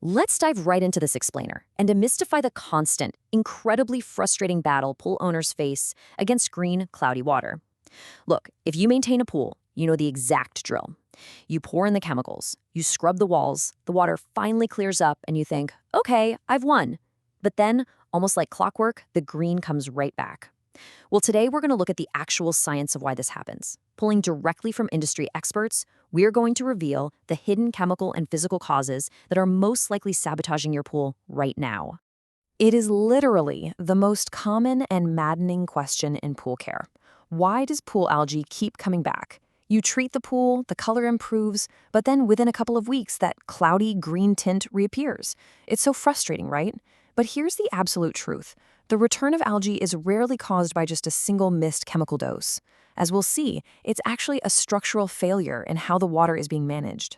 Let's dive right into this explainer and demystify the constant, incredibly frustrating battle pool owners face against green, cloudy water. Look, if you maintain a pool, you know the exact drill. You pour in the chemicals, you scrub the walls, the water finally clears up, and you think, okay, I've won. But then, almost like clockwork, the green comes right back. Well, today we're going to look at the actual science of why this happens. Pulling directly from industry experts, we're going to reveal the hidden chemical and physical causes that are most likely sabotaging your pool right now. It is literally the most common and maddening question in pool care. Why does pool algae keep coming back? You treat the pool, the color improves, but then within a couple of weeks, that cloudy green tint reappears. It's so frustrating, right? But here's the absolute truth. The return of algae is rarely caused by just a single missed chemical dose. As we'll see, it's actually a structural failure in how the water is being managed.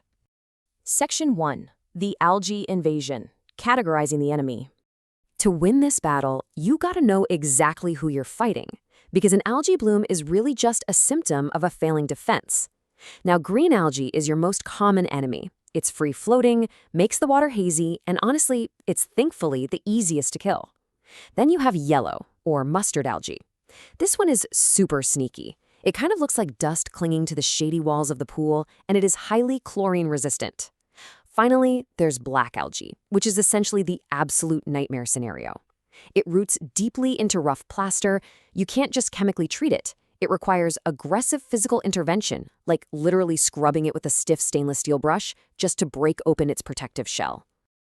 Section 1. The algae invasion. Categorizing the enemy. To win this battle, you gotta know exactly who you're fighting, because an algae bloom is really just a symptom of a failing defense. Now, green algae is your most common enemy. It's free-floating, makes the water hazy, and honestly, it's thankfully the easiest to kill. Then you have yellow, or mustard algae. This one is super sneaky. It kind of looks like dust clinging to the shady walls of the pool, and it is highly chlorine resistant. Finally, there's black algae, which is essentially the absolute nightmare scenario. It roots deeply into rough plaster. You can't just chemically treat it. It requires aggressive physical intervention, like literally scrubbing it with a stiff stainless steel brush just to break open its protective shell.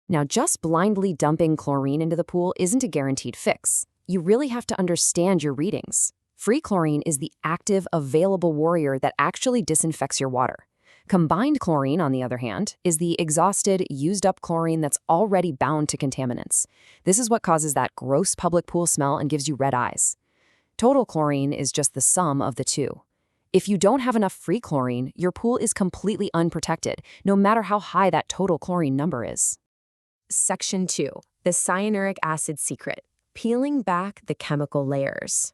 Now, just blindly dumping chlorine into the pool isn't a guaranteed fix. You really have to understand your readings. Free chlorine is the active, available warrior that actually disinfects your water. Combined chlorine, on the other hand, is the exhausted, used-up chlorine that's already bound to contaminants. This is what causes that gross public pool smell and gives you red eyes. Total chlorine is just the sum of the two. If you don't have enough free chlorine, your pool is completely unprotected, no matter how high that total chlorine number is. Section 2. The cyanuric acid secret. Peeling back the chemical layers.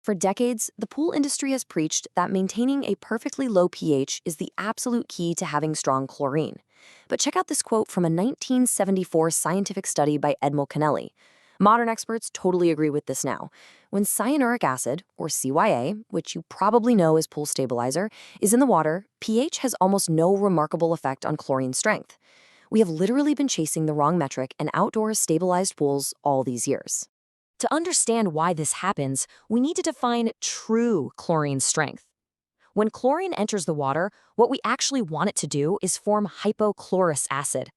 For decades, the pool industry has preached that maintaining a perfectly low pH is the absolute key to having strong chlorine. But check out this quote from a 1974 scientific study by Edmond Kennelly. Modern experts totally agree with this now. When cyanuric acid, or CYA, which you probably know as pool stabilizer, is in the water, pH has almost no remarkable effect on chlorine strength. We have literally been chasing the wrong metric in outdoor stabilized pools all these years. To understand why this happens, we need to define true chlorine strength. When chlorine enters the water, what we actually want it to do is form hypochlorous acid.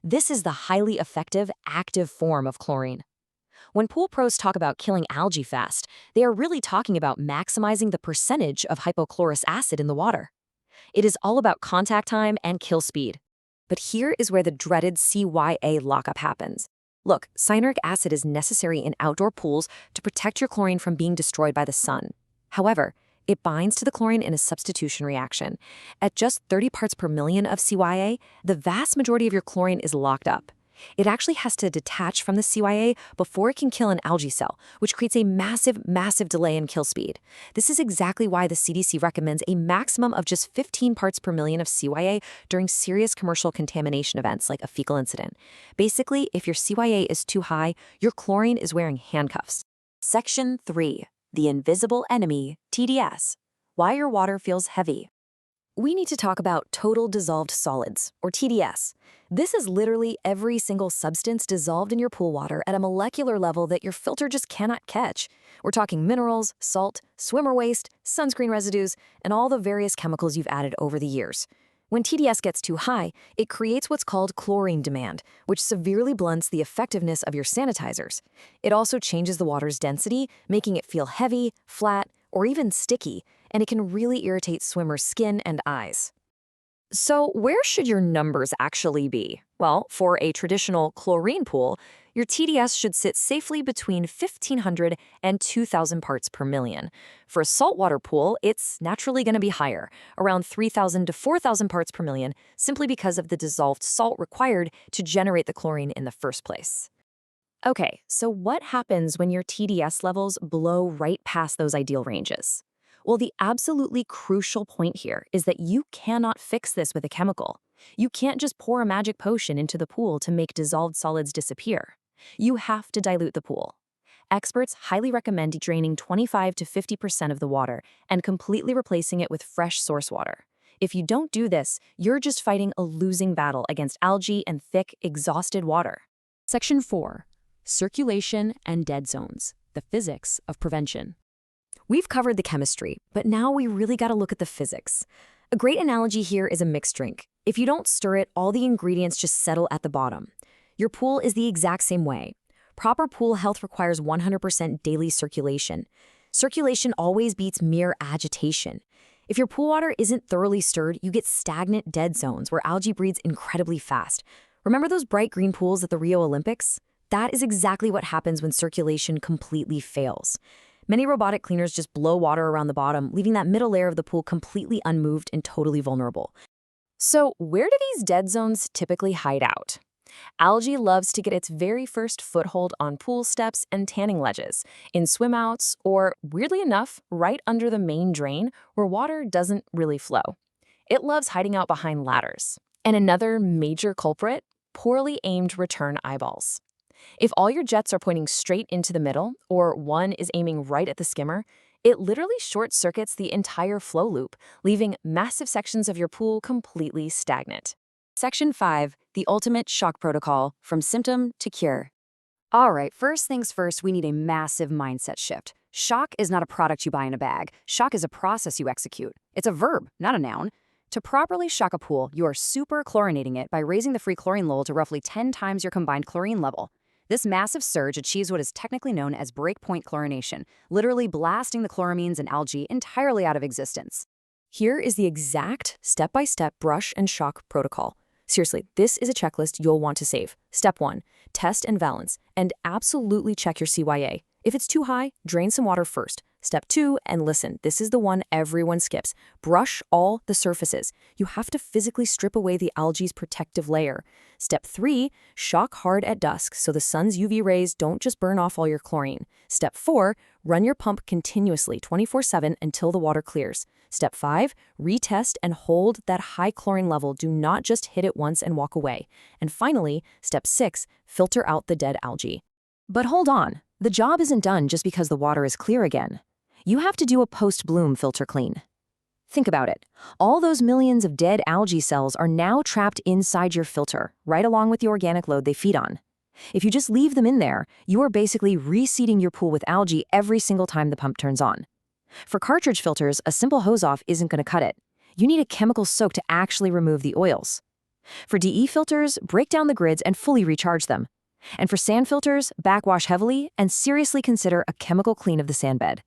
This is the highly effective, active form of chlorine. When pool pros talk about killing algae fast, they are really talking about maximizing the percentage of hypochlorous acid in the water. It is all about contact time and kill speed. But here is where the dreaded CYA lockup happens. Look, cyanuric acid is necessary in outdoor pools to protect your chlorine from being destroyed by the sun. However, it binds to the chlorine in a substitution reaction. At just 30 parts per million of CYA, the vast majority of your chlorine is locked up. It actually has to detach from the CYA before it can kill an algae cell, which creates a massive delay in kill speed. This is exactly why the CDC recommends a maximum of just 15 parts per million of CYA during serious commercial contamination events like a fecal incident. Basically, if your CYA is too high, your chlorine is wearing handcuffs. Section 3. The invisible enemy, TDS. Why your water feels heavy. We need to talk about total dissolved solids, or TDS. This is literally every single substance dissolved in your pool water at a molecular level that your filter just cannot catch. We're talking minerals, salt, swimmer waste, sunscreen residues, and all the various chemicals you've added over the years. When TDS gets too high, it creates what's called chlorine demand, which severely blunts the effectiveness of your sanitizers. It also changes the water's density, making it feel heavy, flat, or even sticky, and it can really irritate swimmers' skin and eyes. So where should your numbers actually be? Well, for a traditional chlorine pool, your TDS should sit safely between 1,500 and 2,000 parts per million. For a saltwater pool, it's naturally going to be higher, around 3,000 to 4,000 parts per million, simply because of the dissolved salt required to generate the chlorine in the first place. Okay, so what happens when your TDS levels blow right past those ideal ranges? Well, the absolutely crucial point here is that you cannot fix this with a chemical. You can't just pour a magic potion into the pool to make dissolved solids disappear. You have to dilute the pool. Experts highly recommend draining 25 to 50% of the water and completely replacing it with fresh source water. If you don't do this, you're just fighting a losing battle against algae and thick, exhausted water. Section 4. Circulation and dead zones. The physics of prevention. We've covered the chemistry, but now we really got to look at the physics. A great analogy here is a mixed drink. If you don't stir it, all the ingredients just settle at the bottom. Your pool is the exact same way. Proper pool health requires 100% daily circulation. Circulation always beats mere agitation. If your pool water isn't thoroughly stirred, you get stagnant dead zones where algae breeds incredibly fast. Remember those bright green pools at the Rio Olympics? That is exactly what happens when circulation completely fails. Many robotic cleaners just blow water around the bottom, leaving that middle layer of the pool completely unmoved and totally vulnerable. So, where do these dead zones typically hide out? Algae loves to get its very first foothold on pool steps and tanning ledges, in swimouts, or, weirdly enough, right under the main drain where water doesn't really flow. It loves hiding out behind ladders. And another major culprit? Poorly aimed return eyeballs. If all your jets are pointing straight into the middle, or one is aiming right at the skimmer, it literally short-circuits the entire flow loop, leaving massive sections of your pool completely stagnant. Section 5. The ultimate shock protocol, from symptom to cure. All right, first things first, we need a massive mindset shift. Shock is not a product you buy in a bag. Shock is a process you execute. It's a verb, not a noun. To properly shock a pool, you are super chlorinating it by raising the free chlorine level to roughly 10 times your combined chlorine level. This massive surge achieves what is technically known as breakpoint chlorination, literally blasting the chloramines and algae entirely out of existence. Here is the exact step-by-step brush and shock protocol. Seriously, this is a checklist you'll want to save. Step 1, test and balance, and absolutely check your CYA. If it's too high, drain some water first. Step 2, and listen, this is the one everyone skips. Brush all the surfaces. You have to physically strip away the algae's protective layer. Step 3, shock hard at dusk so the sun's UV rays don't just burn off all your chlorine. Step 4, run your pump continuously 24/7 until the water clears. Step 5, retest and hold that high chlorine level. Do not just hit it once and walk away. And finally, step 6, filter out the dead algae. But hold on, the job isn't done just because the water is clear again. You have to do a post-bloom filter clean. Think about it. All those millions of dead algae cells are now trapped inside your filter, right along with the organic load they feed on. If you just leave them in there, you are basically reseeding your pool with algae every single time the pump turns on. For cartridge filters, a simple hose-off isn't going to cut it. You need a chemical soak to actually remove the oils. For DE filters, break down the grids and fully recharge them. And for sand filters, backwash heavily and seriously consider a chemical clean of the sand bed.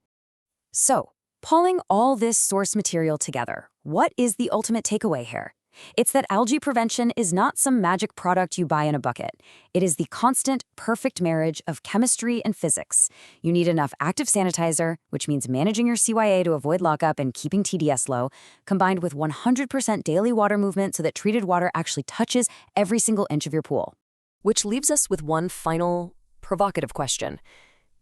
So, pulling all this source material together, what is the ultimate takeaway here? It's that algae prevention is not some magic product you buy in a bucket. It is the constant, perfect marriage of chemistry and physics. You need enough active sanitizer, which means managing your CYA to avoid lockup and keeping TDS low, combined with 100% daily water movement so that treated water actually touches every single inch of your pool. Which leaves us with one final, provocative question.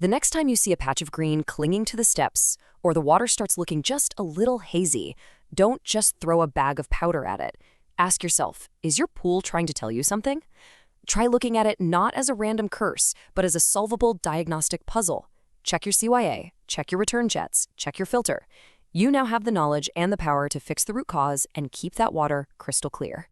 The next time you see a patch of green clinging to the steps, or the water starts looking just a little hazy, don't just throw a bag of powder at it. Ask yourself, is your pool trying to tell you something? Try looking at it not as a random curse, but as a solvable diagnostic puzzle. Check your CYA, check your return jets, check your filter. You now have the knowledge and the power to fix the root cause and keep that water crystal clear.